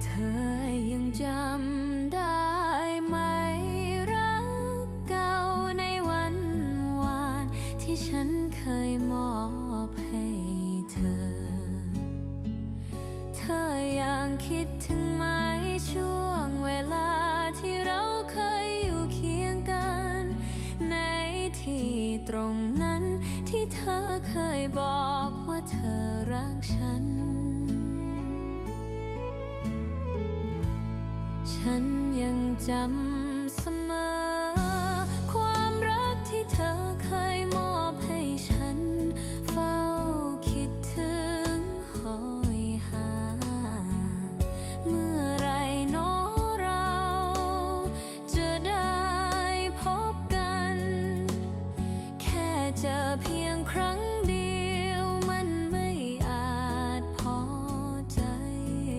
เธอยังจำได้ไหมรักเก่าในวันวานที่ฉันเคยมอบให้เธอ เธอยังคิดถึงไหมช่วงเวลาที่เราเคยอยู่เคียงกันในที่ตรงนั้นที่เธอเคยบอกว่าเธอรักฉัน ฉันยังจำเสมอความรักที่เธอเคยมอบให้ฉันเฝ้าคิดถึงหอยหาเมื่อไรโน้เราจะได้พบกันแค่เจอเพียงครั้ง